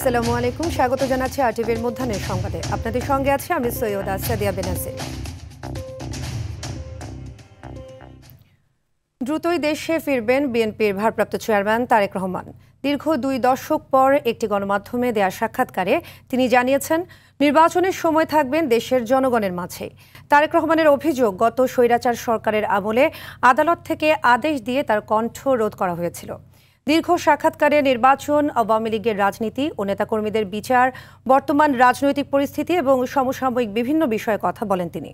আসসালামু আলাইকুম, স্বাগত জানাচ্ছি আরটিভির মধ্যাহ্নের সংবাদে। আপনাদের সঙ্গে আছে আমি সৈয়দা সাদিয়া বেনাসির। দ্রুতই দেশে ফিরবেন বিএনপির ভারপ্রাপ্ত চেয়ারম্যান তারেক রহমান। দীর্ঘ 2 দশক পর একটি গণমাধ্যমে দেয়া সাক্ষাৎকারে তিনি জানিয়েছেন, নির্বাচনের সময় থাকবেন দেশের জনগণের মাঝে। তারেক রহমানের অভিযোগ, গত স্বৈরাচার সরকারের আমলে আদালত থেকে আদেশ দিয়ে তার কণ্ঠ রোধ করা হয়েছিল। দীর্ঘ সাক্ষাৎকারে নির্বাচন, আওয়ামী লীগের রাজনীতি ও নেতাকর্মীদের বিচার, বর্তমান রাজনৈতিক পরিস্থিতি এবং সমসাময়িক বিভিন্ন বিষয়ে কথা বলেন তিনি।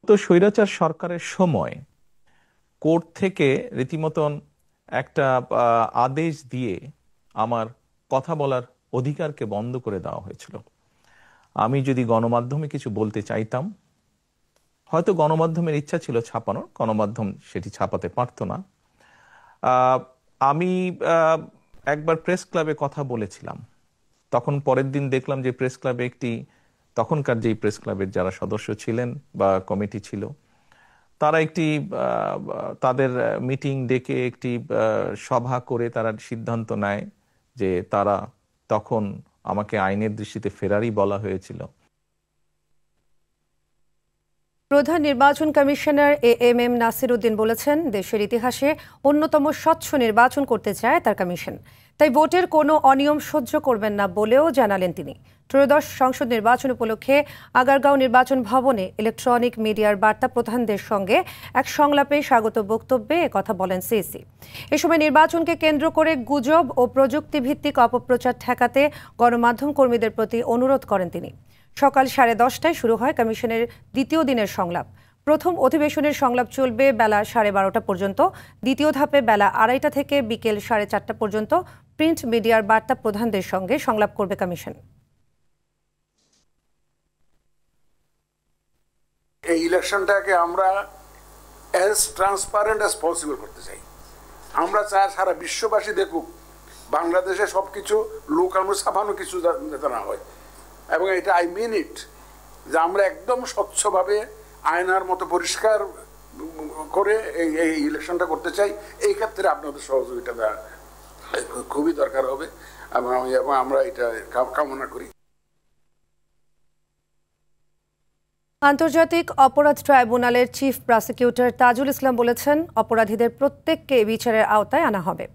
তো স্বৈরাচার সরকারের সময় কোর্ট থেকে রীতিমতন একটা আদেশ দিয়ে আমার কথা বলার অধিকারকে বন্ধ করে দেওয়া হয়েছিল। আমি যদি গণমাধ্যমে কিছু বলতে চাইতাম, হয়তো গণমাধ্যমের ইচ্ছা ছিল ছাপানোর, গণমাধ্যম সেটি ছাপাতে পারতো না। আমি একবার প্রেস ক্লাবে কথা বলেছিলাম, তখন পরের দিন দেখলাম যে প্রেস ক্লাবে তখনকার যেই প্রেস ক্লাবের যারা সদস্য ছিলেন বা কমিটি ছিল, তারা তাদের মিটিং ডেকে একটি সভা করে তারা সিদ্ধান্ত নেয় যে তারা তখন আমাকে আইনের দৃষ্টিতে ফেরারি বলা হয়েছিল। প্রধান নির্বাচন কমিশনার এএমএম নাসির উদ্দিন বলেছেন, দেশের ইতিহাসে অন্যতম স্বচ্ছ নির্বাচন করতে চায় তার কমিশন, তাই ভোটের কোনো অনিয়ম সহ্য করবেন না বলেও জানালেন তিনি। ত্রয়োদশ সংসদ নির্বাচন উপলক্ষে আগারগাঁও নির্বাচন ভবনে ইলেকট্রনিক মিডিয়ার বার্তা প্রধানদের সঙ্গে এক সংলাপে স্বাগত বক্তব্যে একথা বলেন সিইসি। এ সময় নির্বাচনকে কেন্দ্র করে গুজব ও প্রযুক্তিভিত্তিক অপপ্রচার ঠেকাতে গণমাধ্যম কর্মীদের প্রতি অনুরোধ করেন তিনি। সকাল 10:30টায় শুরু হয় কমিশনের দ্বিতীয় দিনের সংলাপ। প্রথম অধিবেশনের সংলাপ চলবে বেলা 12:30টা পর্যন্ত। দ্বিতীয় ধাপে বেলা 2:30টা থেকে বিকেল 4:30টা পর্যন্ত প্রিন্ট মিডিয়ার বার্তা প্রধানদের সঙ্গে সংলাপ করবে কমিশন। এই ইলেকশনটাকে আমরা অ্যাজ ট্রান্সপারেন্ট অ্যাজ পসিবল করতে চাই। আমরা চাই সারা বিশ্ববাসী দেখুক বাংলাদেশে সবকিছু লুকানো ছাপানো কিছু যাতে না হয়, এবং এটা আই মিন ইট, যে আমরা একদম স্বচ্ছভাবে আয়নার মতো পরিষ্কার করে এই ইলেকশনটা করতে চাই। এই ক্ষেত্রে আপনাদের সহযোগিতা খুবই দরকার হবে এবং আমরা এটা কামনা করি। আন্তর্জাতিক অপরাধ ট্রাইব্যুনালের চিফ প্রসিকিউটর তাজুল ইসলাম বলেছেন, অপরাধীদের প্রত্যেককে বিচারের আওতায় আনা হবে।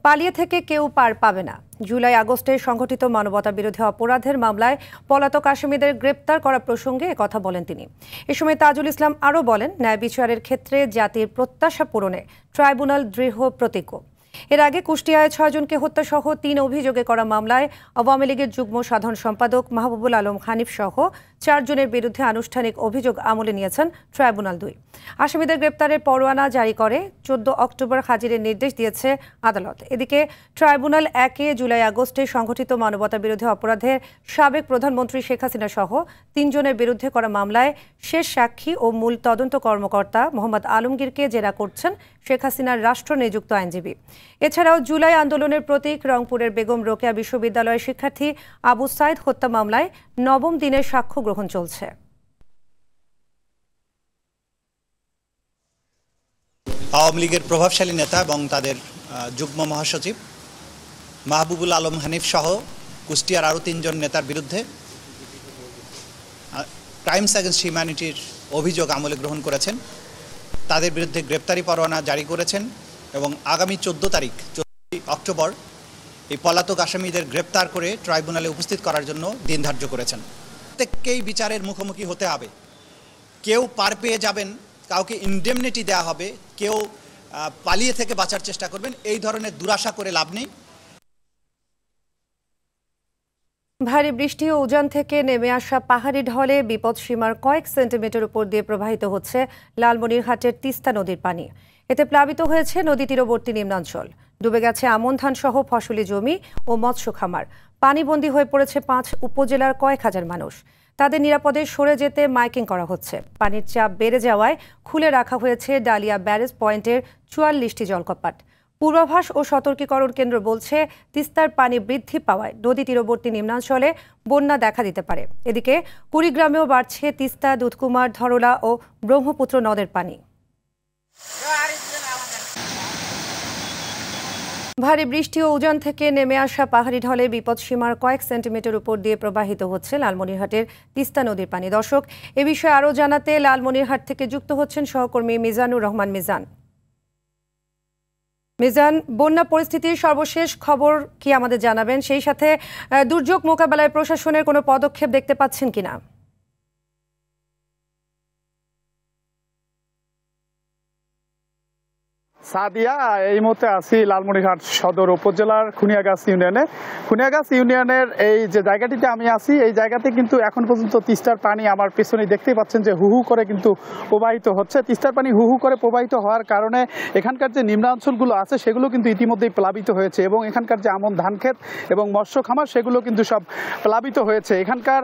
পালিয়ে থেকে কেউ পার পাবে না। জুলাই আগস্টে সংঘটিত মানবতা বিরোধী অপরাধের মামলায় পলাতক আসামিদের গ্রেপ্তার করা প্রসঙ্গে কথা বলেন তিনি। এ সময় তাজুল ইসলাম আরও বলেন, ন্যায় বিচারের ক্ষেত্রে জাতির প্রত্যাশা পূরণে ট্রাইব্যুনাল দৃঢ় প্রতিজ্ঞ। এর আগে কুষ্টিয়ায় 6 জনকে হত্যাসহ 3 অভিযোগে করা মামলায় আওয়ামী লীগের যুগ্ম সাধারণ সম্পাদক মাহবুবুল আলম হানিফ সহ 4 জনের বিরুদ্ধে আনুষ্ঠানিক অভিযোগ আমলে নিয়েছেন ট্রাইব্যুনাল 2। আসামিদের গ্রেপ্তারের পরোয়ানা জারি করে 14 অক্টোবর হাজিরের নির্দেশ দিয়েছে আদালত। এদিকে ট্রাইব্যুনাল 1-এ জুলাই আগস্টে সংঘটিত মানবতা বিরোধী অপরাধের সাবেক প্রধানমন্ত্রী শেখ হাসিনা সহ 3 জনের বিরুদ্ধে করা মামলায় শেষ সাক্ষী ও মূল তদন্ত কর্মকর্তা মোহাম্মদ আলমগীরকে জেরা করছেন শেখ হাসিনার রাষ্ট্র নিযুক্ত আইনজীবী। এছাড়াও জুলাই আন্দোলনের প্রতীক রংপুরের বেগম রোকেয়া বিশ্ববিদ্যালয়ের শিক্ষার্থী আবু সাইদ হত্যা মামলায় 9ম দিনের সাক্ষ্য গ্রহণ চলছে। আওয়ামী লীগের প্রভাবশালী নেতা এবং তাদের যুগ্ম মহাসচিব মাহবুবুল আলম হানিফ সহ কুষ্টিয়ার আরও 3 জন নেতার বিরুদ্ধে ক্রাইমস অ্যাগেন্স্ট হিউম্যানিটির অভিযোগ আমলে গ্রহণ করেছেন। তাদের বিরুদ্ধে গ্রেপ্তারি পরোয়ানা জারি করেছেন এবং আগামী 14 অক্টোবর এই পলাতক আসামিদের গ্রেপ্তার করে ট্রাইব্যুনালে উপস্থিত করার জন্য দিন ধার্য করেছেন। প্রত্যেককেই বিচারের মুখোমুখি হতে হবে। কেউ পার পেয়ে যাবেন, কাউকে ইনডেমনিটি দেওয়া হবে, কেউ পালিয়ে থেকে বাঁচার চেষ্টা করবেন, এই ধরনের দুরাশা করে লাভ নেই। ভারী বৃষ্টি ও উজান থেকে নেমে আসা পাহাড়ি ঢলে বিপদসীমার কয়েক সেন্টিমিটার উপর দিয়ে প্রবাহিত হচ্ছে লালমনিরহাটের তিস্তা নদীর পানি। এতে প্লাবিত হয়েছে নদী তীরবর্তী নিম্নাঞ্চল। ডুবে গেছে আমন ধান সহ ফসলি জমি ও মৎস্য খামার। পানিবন্দী হয়ে পড়েছে 5 উপজেলার কয়েক হাজার মানুষ। তাদের নিরাপদে সরে যেতে মাইকিং করা হচ্ছে। পানির চাপ বেড়ে যাওয়ায় খুলে রাখা হয়েছে ডালিয়া ব্যারেজ পয়েন্টের 44টি জলকপাট। পূর্বাভাস ও সতর্কীকরণ কেন্দ্র বলছে, তিস্তার পানি বৃদ্ধি পাওয়ায় নদী তীরবর্তী নিম্নাঞ্চলে বন্যা দেখা দিতে পারে। এদিকে কুড়িগ্রামেও বাড়ছে তিস্তা, দুধকুমার, ধরলা ও ব্রহ্মপুত্র নদের পানি। ভারী বৃষ্টি ও উজান থেকে নেমে আসা পাহাড়ি ঢলে বিপদসীমার কয়েক সেন্টিমিটার উপর দিয়ে প্রবাহিত হচ্ছে লালমনিরহাটের তিস্তা নদীর পানি। দর্শক, এ বিষয়ে আরও জানাতে লালমনিরহাট থেকে যুক্ত হচ্ছেন সহকর্মী মিজানুর রহমান। মিজান, বন্যা পরিস্থিতির সর্বশেষ খবর কি আমাদের জানাবেন? সেই সাথে দুর্যোগ মোকাবেলায় প্রশাসনের কোনো পদক্ষেপ দেখতে পাচ্ছেন কিনা? সাদিয়া, এই মুহূর্তে আছি লালমনিরহাট সদর উপজেলার খুনিয়াগাছ ইউনিয়নে। খুনিয়াগাছ ইউনিয়নের এই যে জায়গাটিতে আমি আছি, এই জায়গাতে কিন্তু এখন পর্যন্ত তিস্তার পানি আমার পেছনে দেখতেই পাচ্ছেন যে হু হু করে কিন্তু প্রবাহিত হচ্ছে। তিস্তার পানি হু হু করে প্রবাহিত হওয়ার কারণে এখানকার যে নিম্নাঞ্চলগুলো আছে সেগুলো কিন্তু ইতিমধ্যেই প্লাবিত হয়েছে এবং এখানকার যে আমন ধান ক্ষেত এবং মৎস্য খামার সেগুলো কিন্তু সব প্লাবিত হয়েছে। এখানকার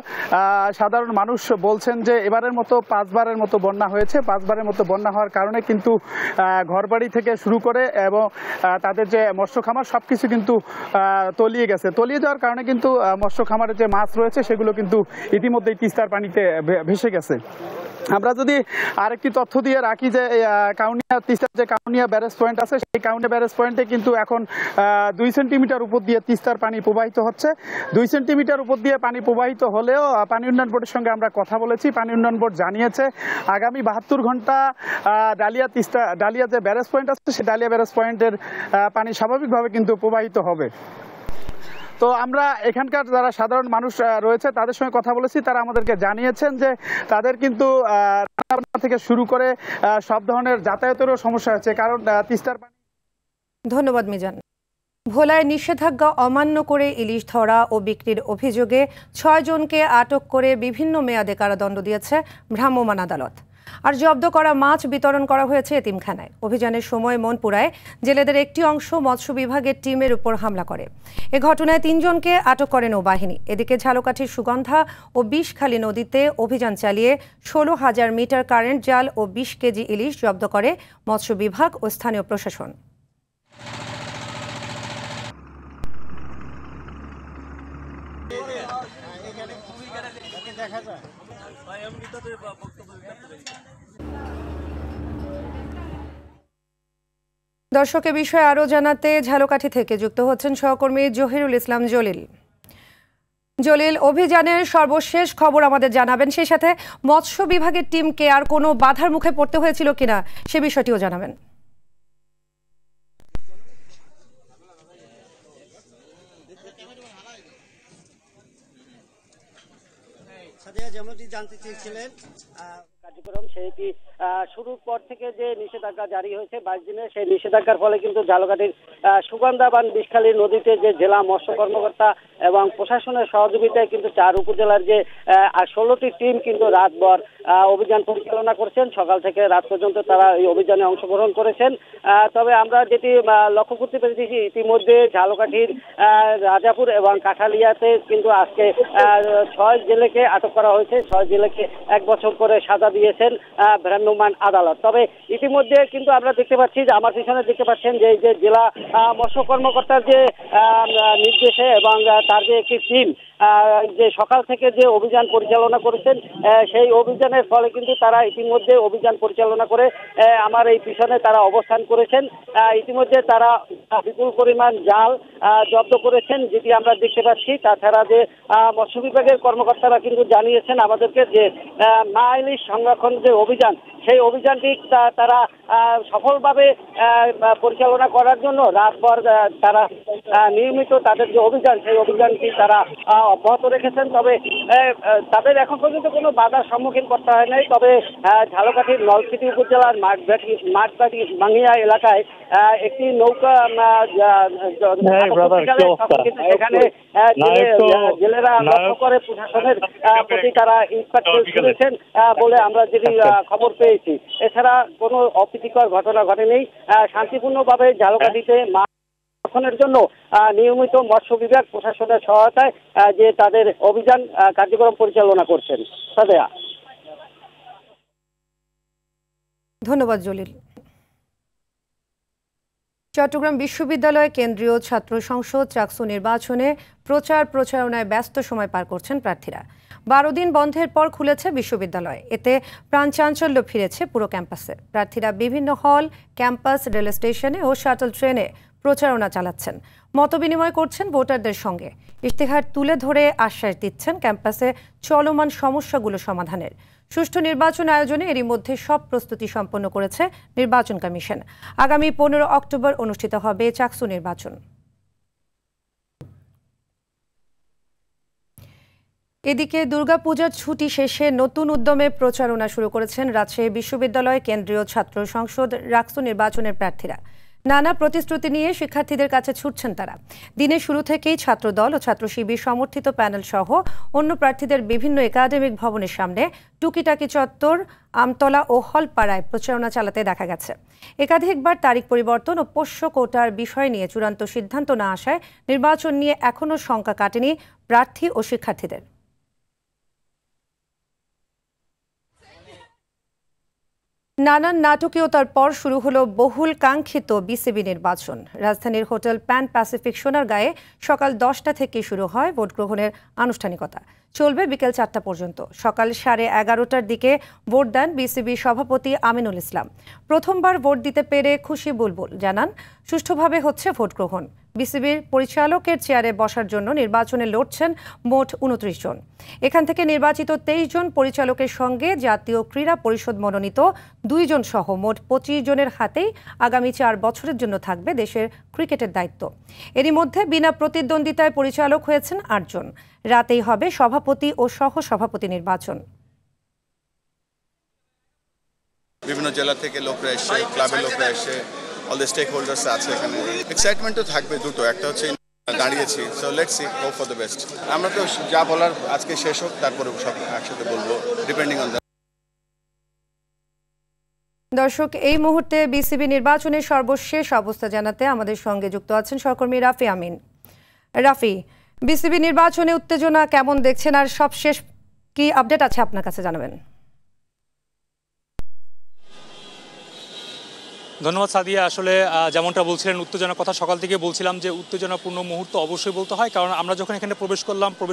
সাধারণ মানুষ বলছেন যে এবারের মতো 5 বারের মতো বন্যা হয়েছে। 5 বারের মতো বন্যা হওয়ার কারণে কিন্তু ঘরবাড়ি থেকে শুরু করে এবং তাদের যে মৎস্য খামার সবকিছু কিন্তু তলিয়ে গেছে। তলিয়ে যাওয়ার কারণে কিন্তু মৎস্য খামারের যে মাছ রয়েছে সেগুলো কিন্তু ইতিমধ্যেই তিস্তার পানিতে ভেসে গেছে। আমরা যদি আরেকটি তথ্য দিয়ে রাখি যে কাউনিয়া তিস্তার যে কাউনিয়া ব্যারেজ পয়েন্ট আছে, সেই কাউনিয়া ব্যারেজ পয়েন্টে কিন্তু এখন 2 সেন্টিমিটার উপর দিয়ে তিস্তার পানি প্রবাহিত হচ্ছে। 2 সেন্টিমিটার উপর দিয়ে পানি প্রবাহিত হলেও পানি উন্নয়ন বোর্ডের সঙ্গে আমরা কথা বলেছি। পানি উন্নয়ন বোর্ড জানিয়েছে আগামী 72 ঘন্টা ডালিয়া যে ব্যারেজ পয়েন্ট আছে সেই ডালিয়া ব্যারেজ পয়েন্টের পানি স্বাভাবিকভাবে কিন্তু প্রবাহিত হবে। তো আমরা এখানকার যারা সাধারণ মানুষ রয়েছে তাদের সঙ্গে কথা বলেছি, তারা আমাদেরকে জানিয়েছেন যে তাদের কিন্তু রান্নাবান্না থেকে শুরু করে সব ধরনের যাতায়াতেরও সমস্যা হচ্ছে, কারণ তিস্তার পানি। ধন্যবাদ মিজান। ভোলায় নিষেধাজ্ঞা অমান্য করে ইলিশ ধরা ও বিক্রির অভিযোগে 6 জনকে আটক করে বিভিন্ন মেয়াদে কারাদণ্ড দিয়েছে ভ্রাম্যমাণ আদালত। আর জব্দ করা মাছ বিতরণ করা হয়েছে এতিমখানায়। অভিযানের সময় মনপুরায় জেলেদের একটি অংশ মৎস্য বিভাগের টিমের উপর হামলা করে। এ ঘটনায় 3 জনকে আটক করে নৌবাহিনী। এদিকে ঝালকাঠির সুগন্ধা ও বিষখালী নদীতে অভিযান চালিয়ে 16,000 মিটার কারেন্ট জাল ও 20 কেজি ইলিশ জব্দ করে মৎস্য বিভাগ ও স্থানীয় প্রশাসন। দর্শক, এ বিষয়ে আরও জানাতে ঝালকাঠি থেকে যুক্ত হচ্ছেন সহকর্মী জহিরুল ইসলাম জলিল। অভিযানের সর্বশেষ খবর আমাদের জানাবেন, সেই সাথে মৎস্য বিভাগের টিমকে আর কোনো বাধার মুখে পড়তে হয়েছিল কিনা সে বিষয়টিও জানাবেন। যেমনটি জানতে চেয়েছিলেন কার্যক্রম সেইটি শুরুর পর থেকে যে নিষেধাজ্ঞা জারি হয়েছে 22 দিনের, সেই নিষেধাজ্ঞার ফলে কিন্তু ঝালকাঠির সুগন্ধাবান বিষখালী নদীতে যে জেলা মৎস্য কর্মকর্তা এবং প্রশাসনের সহযোগিতায় কিন্তু 4 উপজেলার যে 16টি টিম কিন্তু রাতভর অভিযান পরিচালনা করছেন। সকাল থেকে রাত পর্যন্ত তারা এই অভিযানে অংশগ্রহণ করেছেন। তবে আমরা যেটি লক্ষ্য করতে পেরেছি ইতিমধ্যে ঝালকাঠির রাজাপুর এবং কাঠালিয়াতে কিন্তু আজকে 6 জেলেকে আটক করা হয়েছে। 6 জেলেকে 1 বছর করে সাজা দিয়েছেন ভ্রাম্যমাণ আদালত। তবে ইতিমধ্যে কিন্তু আমরা দেখতে পাচ্ছি যে আমার পিছনে দেখতে পাচ্ছেন যে এই যে জেলা মৎস্য কর্মকর্তার যে নির্দেশে এবং তার যে একটি টিম যে সকাল থেকে যে অভিযান পরিচালনা করেছেন, সেই অভিযানের ফলে কিন্তু তারা ইতিমধ্যে অভিযান পরিচালনা করে আমার এই পিছনে তারা অবস্থান করেছেন। ইতিমধ্যে তারা বিপুল পরিমাণ জাল জব্দ করেছেন, যেটি আমরা দেখতে পাচ্ছি। তাছাড়া যে মৎস্য বিভাগের কর্মকর্তারা কিন্তু জানিয়েছেন আমাদেরকে যে মা ইলিশ সংরক্ষণ যে অভিযান, সেই অভিযানটি তারা সফলভাবে পরিচালনা করার জন্য রাতভর তারা নিয়মিত তাদের যে অভিযান, সেই অভিযানটি তারা অব্যাহত রেখেছেন। তবে তাদের এখন পর্যন্ত কোনো বাধার সম্মুখীন করতে হয় নাই। তবে ঝালকাঠির নলছিটি উপজেলার মাঠবাড়ি ভাঙ্গিয়া এলাকায় একটি নৌকা সেখানে জেলেরা লক্ষ্য করে প্রশাসনের প্রতি তারা ইটপাট করেছেন বলে আমরা যেটি খবর পেয়েছি। এছাড়া কোনো অপ্রীতিকর ঘটনা ঘটেনি। শান্তিপূর্ণভাবে ঝালকাঠিতে মাছ সংরক্ষণের জন্য নিয়মিত মৎস্য বিভাগ প্রশাসনের সহায়তায় যে তাদের অভিযান কার্যক্রম পরিচালনা করছেন। সাদেয়া, ধন্যবাদ জলিল। চট্টগ্রাম বিশ্ববিদ্যালয় কেন্দ্রীয় ছাত্র সংসদ চাকসু নির্বাচনে প্রচারণায় ব্যস্ত সময় পার করছেন প্রার্থীরা। 12 দিন বন্ধের পর খুলেছে বিশ্ববিদ্যালয়। এতে প্রাণচাঞ্চল্য ফিরেছে পুরো ক্যাম্পাসে। প্রার্থীরা বিভিন্ন হল, ক্যাম্পাস, রেল স্টেশনে ও শাটল ট্রেনে প্রচারণা চালাচ্ছেন, মতবিনিময় করছেন ভোটারদের সঙ্গে, ইশতেহার তুলে ধরে আশ্বাস দিচ্ছেন ক্যাম্পাসে চলমান সমস্যাগুলো সমাধানের। সুষ্ঠু নির্বাচন আয়োজনে এরই মধ্যে সব প্রস্তুতি সম্পন্ন করেছে নির্বাচন কমিশন। আগামী 15 অক্টোবর অনুষ্ঠিত হবে চাকসু নির্বাচন। এদিকে দুর্গাপূজার ছুটি শেষে নতুন উদ্যমে প্রচারণা শুরু করেছেন রাজশাহী বিশ্ববিদ্যালয় কেন্দ্রীয় ছাত্র সংসদ রাকসু নির্বাচনের প্রার্থীরা। নানা প্রতিশ্রুতি নিয়ে শিক্ষার্থীদের কাছে ছুটছেন তারা। দিনের শুরু থেকেই ছাত্রদল ও ছাত্র শিবির সমর্থিত প্যানেল সহ অন্য প্রার্থীদের বিভিন্ন একাডেমিক ভবনের সামনে, টুকিটাকি চত্বর, আমতলা ও হলপাড়ায় প্রচারণা চালাতে দেখা গেছে। একাধিকবার তারিখ পরিবর্তন ও পোষ্য কোটার বিষয় নিয়ে চূড়ান্ত সিদ্ধান্ত না আসায় নির্বাচন নিয়ে এখনও শঙ্কা কাটেনি প্রার্থী ও শিক্ষার্থীদের। নানান নাটকীয়তার পর শুরু হলো বহুল কাঙ্ক্ষিত বিসিবি নির্বাচন। রাজধানীর হোটেল প্যান প্যাসিফিক সোনারগাঁয়ে সকাল 10টা থেকে শুরু হয় ভোট গ্রহণের আনুষ্ঠানিকতা, চলবে বিকেল 4টা পর্যন্ত। সকাল 11:30টার দিকে ভোট দেন বিসিবি সভাপতি আমিনুল ইসলাম। প্রথমবার ভোট দিতে পেরে খুশি বুলবুল জানান, সুষ্ঠুভাবে হচ্ছে ভোট গ্রহণ। বিসিবির পরিচালকের চেয়ারে বসার জন্য নির্বাচনে লড়ছেন মোট 29 জন। এখান থেকে নির্বাচিত 23 জন পরিচালকের সঙ্গে জাতীয় ক্রীড়া পরিষদ মনোনীত 2 জন সহ মোট 25 জনের হাতেই আগামী 4 বছরের জন্য থাকবে দেশের ক্রিকেটের দায়িত্ব। এরই মধ্যে বিনা প্রতিদ্বন্দ্বিতায় পরিচালক হয়েছেন 8 জন। রাতেই হবে সভাপতি ও সহ সভাপতি নির্বাচন। বিভিন্ন জেলা থেকে লোকরা এসে, ক্লাবের লোকরা এসে, অল দ্য স্টেক হোল্ডার্স আছে এখানে। এক্সাইটমেন্ট তো থাকবে দুটো, একটা হচ্ছে দাঁড়িয়েছি, so let's see, hope for the best. আমরা তো যা বলার আজকে শেষ হোক, তারপরে সব একসাথে বলবো, ডিপেন্ডিং অন দ্য। দর্শক, এই মুহূর্তে বিসিবি নির্বাচনের সর্বশেষ অবস্থা জানাতে আমাদের সঙ্গে যুক্ত আছেন সহকর্মী রাফি আমিন। রাফি, বিসিবি নির্বাচনে উত্তেজনা কেমন দেখছেন, আর সবশেষ কি আপডেট আছে আপনার কাছে জানাবেন? ধন্যবাদ সাদিয়া। আসলে যেমনটা বলছিলেন উত্তেজনার কথা, সকাল থেকে বলছিলাম যে উত্তেজনাপূর্ণ মুহূর্ত অবশ্যই বলতে হয়, কারণ আমরা যখন এখানে প্রবেশ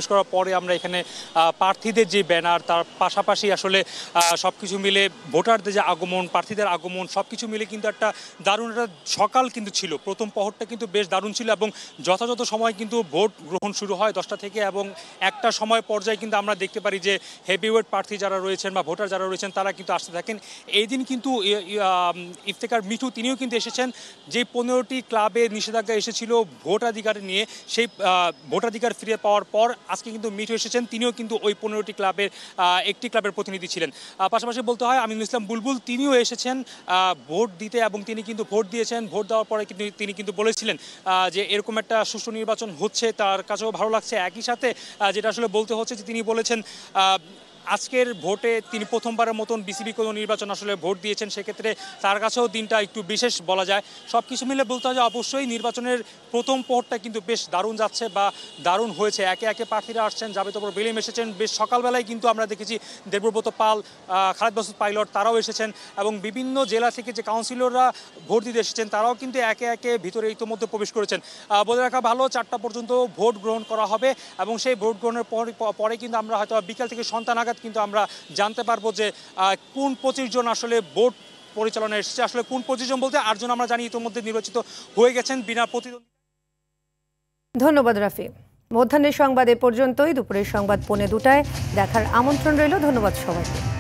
করার পরে আমরা এখানে প্রার্থীদের যে ব্যানার, তার পাশাপাশি আসলে সব কিছু মিলে ভোটারদের যে আগমন, প্রার্থীদের আগমন, সব কিছু মিলে কিন্তু একটা দারুণ একটা সকাল কিন্তু ছিল। প্রথম প্রহরটা কিন্তু বেশ দারুণ ছিল এবং যথাযথ সময় কিন্তু ভোট গ্রহণ শুরু হয় 10টা থেকে, এবং একটা সময় পর্যায়ে কিন্তু আমরা দেখতে পারি যে হেভিওয়েট প্রার্থী যারা রয়েছেন বা ভোটার যারা রয়েছেন তারা কিন্তু আসতে থাকেন। এই দিন কিন্তু ইফতেখার মিঠু তিনিও কিন্তু এসেছেন। যে 15টি ক্লাবে নিষেধাজ্ঞা এসেছিল ভোটাধিকার নিয়ে, সেই ভোটাধিকার ফিরে পাওয়ার পর আজকে কিন্তু মিঠু এসেছেন। তিনিও কিন্তু ওই 15টি ক্লাবের একটি ক্লাবের প্রতিনিধি ছিলেন। পাশাপাশি বলতে হয় আমিনুল ইসলাম বুলবুল তিনিও এসেছেন ভোট দিতে, এবং তিনি কিন্তু ভোট দিয়েছেন। ভোট দেওয়ার পরে কিন্তু তিনি কিন্তু বলেছিলেন যে এরকম একটা সুষ্ঠু নির্বাচন হচ্ছে, তার কাছেও ভালো লাগছে। একই সাথে যেটা আসলে বলতে হচ্ছে যে তিনি বলেছেন আজকের ভোটে তিনি প্রথমবারের মতন বিসিবি কোনো নির্বাচন আসলে ভোট দিয়েছেন, সেক্ষেত্রে তার কাছেও দিনটা একটু বিশেষ বলা যায়। সব কিছু মিলে বলতে হয় যে অবশ্যই নির্বাচনের প্রথম প্রহরটা কিন্তু বেশ দারুণ যাচ্ছে বা দারুণ হয়েছে। একে একে প্রার্থীরা আসছেন, জাবেদ ওপর বেলিম এসেছেন। বেশ সকালবেলায় কিন্তু আমরা দেখেছি দেবব্রত পাল, খালেদ মাসুদ পাইলট তারাও এসেছেন, এবং বিভিন্ন জেলা থেকে যে কাউন্সিলররা ভোট দিতে এসেছেন তারাও কিন্তু একে একে ভিতরে ইতিমধ্যে প্রবেশ করেছেন। বলে রাখা ভালো 4টা পর্যন্ত ভোট গ্রহণ করা হবে, এবং সেই ভোট গ্রহণের পরে কিন্তু আমরা হয়তো বিকাল থেকে সন্ধ্যা নাগাদ কিন্তু আমরা জানতে পারবো যে কোন 25 জন আসলে ভোট পরিচালনা এসেছে। আসলে কোন 25 জন বলতে 8 জন আমরা জানি ইতিমধ্যে নির্বাচিত হয়ে গেছেন বিনা প্রতিদ্বন্দ্বিতা। ধন্যবাদ রাফি। মধ্যাহ্নের সংবাদ এ পর্যন্তই। দুপুরের সংবাদ 2:45 দেখার আমন্ত্রণ রইল। ধন্যবাদ সবাইকে।